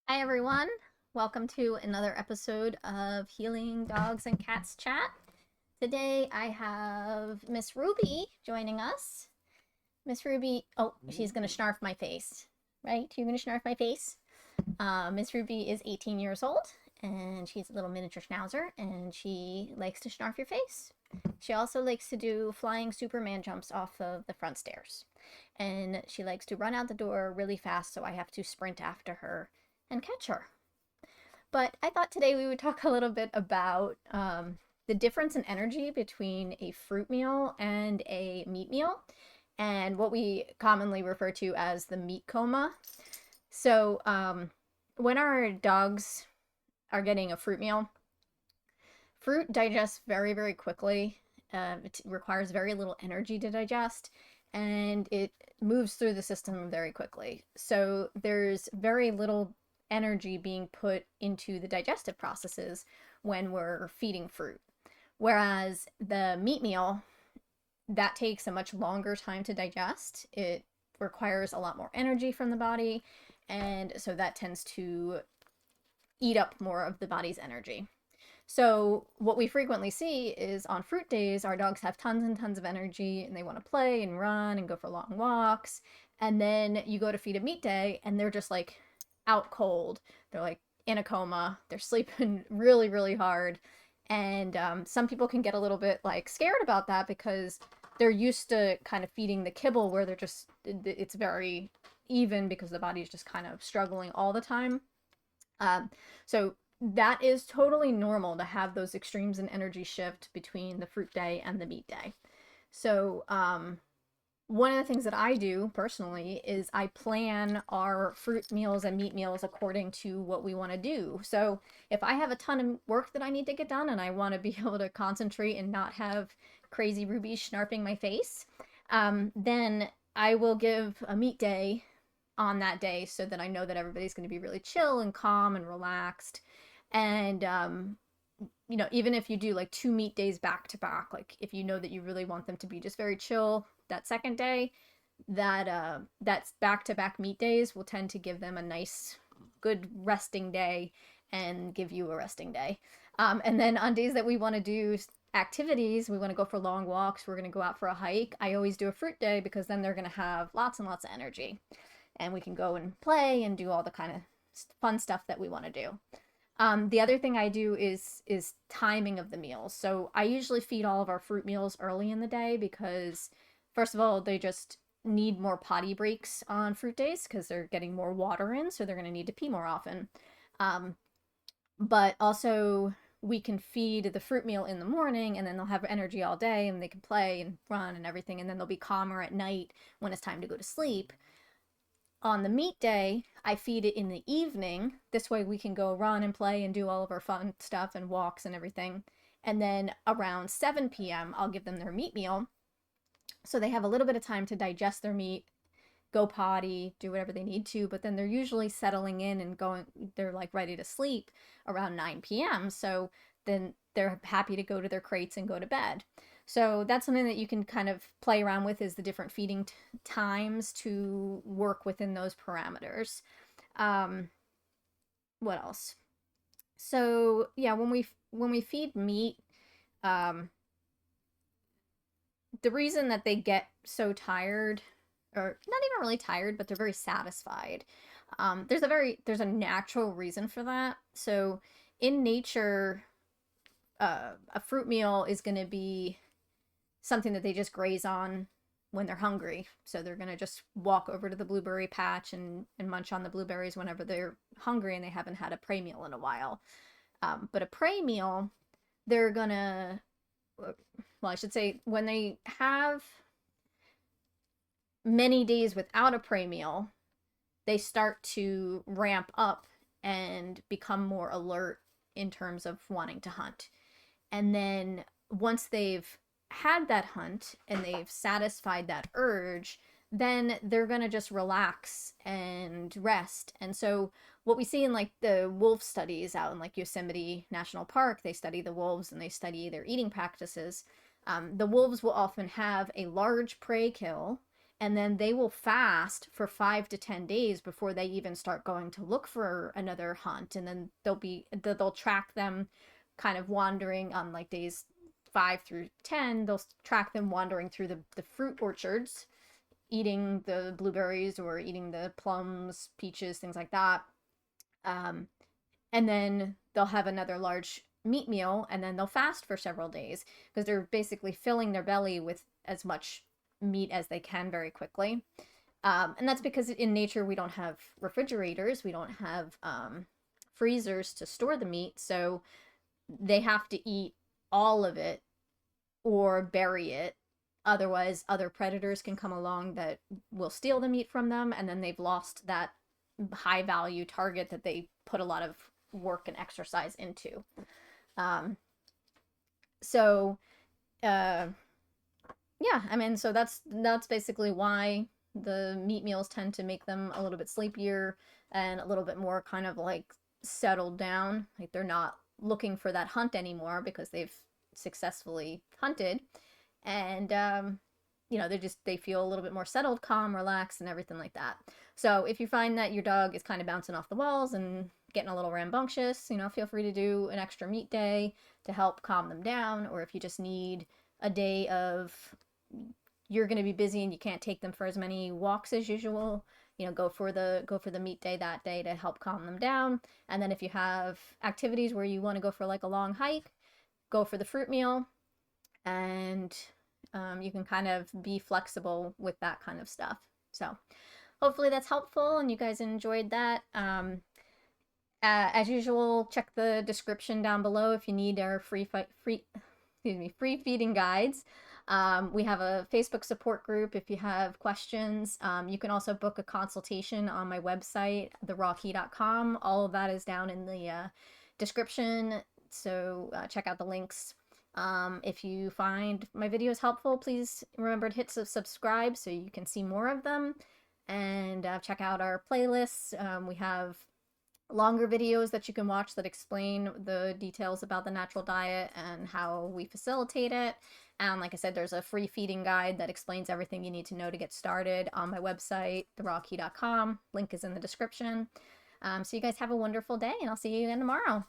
Hi everyone, welcome to another episode of Healing Dogs and Cats Chat. Today I have Miss Ruby joining us. Miss Ruby, oh, she's gonna snarf my face, right? You're gonna snarf my face. Miss Ruby is 18 years old and she's a little miniature schnauzer and she likes to snarf your face. She also likes to do flying Superman jumps off of the front stairs. And she likes to run out the door really fast, so I have to sprint after her and catch her. But I thought today we would talk a little bit about the difference in energy between a fruit meal and a meat meal, and what we commonly refer to as the meat coma. So, when our dogs are getting a fruit meal, fruit digests very, very quickly. It requires very little energy to digest, and it moves through the system very quickly. So, there's very little energy being put into the digestive processes when we're feeding fruit. Whereas the meat meal, that takes a much longer time to digest. It requires a lot more energy from the body, and so that tends to eat up more of the body's energy. So, what we frequently see is on fruit days, our dogs have tons and tons of energy and they want to play and run and go for long walks. And then you go to feed a meat day and they're just like out cold. They're like in a coma. They're sleeping really, really hard. And some people can get a little bit like scared about that because they're used to kind of feeding the kibble where it's very even because the body's just kind of struggling all the time. So that is totally normal to have those extremes in energy shift between the fruit day and the meat day. So, one of the things that I do personally is I plan our fruit meals and meat meals according to what we want to do. So, if I have a ton of work that I need to get done and I want to be able to concentrate and not have crazy rubies snarping my face, then I will give a meat day on that day so that I know that everybody's going to be really chill and calm and relaxed. And, even if you do like two meat days back to back, like if you know that you really want them to be just very chill that second day, that's back to back meat days will tend to give them a nice, good resting day and give you a resting day. And then on days that we want to do activities, we want to go for long walks, we're going to go out for a hike, I always do a fruit day because then they're going to have lots and lots of energy and we can go and play and do all the kind of fun stuff that we want to do. The other thing I do is timing of the meals. So I usually feed all of our fruit meals early in the day because, first of all, they just need more potty breaks on fruit days because they're getting more water in, so they're going to need to pee more often. Um, but also, we can feed the fruit meal in the morning and then they'll have energy all day and they can play and run and everything, and then they'll be calmer at night when it's time to go to sleep. On the meat day, I feed it in the evening. This way we can go run and play and do all of our fun stuff and walks and everything. And then around 7 p.m., I'll give them their meat meal. So they have a little bit of time to digest their meat, go potty, do whatever they need to, but then they're usually settling in and they're like ready to sleep around 9 p.m. So then they're happy to go to their crates and go to bed. So that's something that you can kind of play around with, is the different feeding times to work within those parameters. Um, what else? So yeah, when we feed meat, um, the reason that they get so tired, or not even really tired, but they're very satisfied. There's a natural reason for that. So in nature, a fruit meal is going to be something that they just graze on when they're hungry. So they're going to just walk over to the blueberry patch and munch on the blueberries whenever they're hungry and they haven't had a prey meal in a while. But a prey meal, they're going to, well, I should say, when they have many days without a prey meal, they start to ramp up and become more alert in terms of wanting to hunt. And then once they've had that hunt and they've satisfied that urge, then they're going to just relax and rest. And so what we see in like the wolf studies out in like Yosemite National Park, they study the wolves and they study their eating practices. The wolves will often have a large prey kill and then they will fast for 5 to 10 days before they even start going to look for another hunt. And then they'll track them kind of wandering on like days 5 through 10. They'll track them wandering through the fruit orchards, eating the blueberries or eating the plums, peaches, things like that. And then they'll have another large meat meal, and then they'll fast for several days because they're basically filling their belly with as much meat as they can very quickly. And that's because in nature we don't have refrigerators, we don't have freezers to store the meat, so they have to eat all of it or bury it. Otherwise, other predators can come along that will steal the meat from them, and then they've lost that high value target that they put a lot of work and exercise into. So yeah, I mean, so that's basically why the meat meals tend to make them a little bit sleepier and a little bit more kind of like settled down. Like they're not looking for that hunt anymore because they've successfully hunted. And you know, they feel a little bit more settled, calm, relaxed, and everything like that. So if you find that your dog is kind of bouncing off the walls and getting a little rambunctious, you know, feel free to do an extra meat day to help calm them down. Or if you just need a day of, you're going to be busy and you can't take them for as many walks as usual, you know, go for the meat day that day to help calm them down. And then if you have activities where you want to go for like a long hike, go for the fruit meal. And you can kind of be flexible with that kind of stuff. So hopefully that's helpful and you guys enjoyed that. As usual, check the description down below if you need our free feeding guides. We have a Facebook support group if you have questions. You can also book a consultation on my website, therawkey.com. All of that is down in the description, so check out the links. If you find my videos helpful, please remember to hit subscribe so you can see more of them. And check out our playlists. We have longer videos that you can watch that explain the details about the natural diet and how we facilitate it. And like I said, there's a free feeding guide that explains everything you need to know to get started on my website, therawkey.com. Link is in the description. So you guys have a wonderful day, and I'll see you again tomorrow.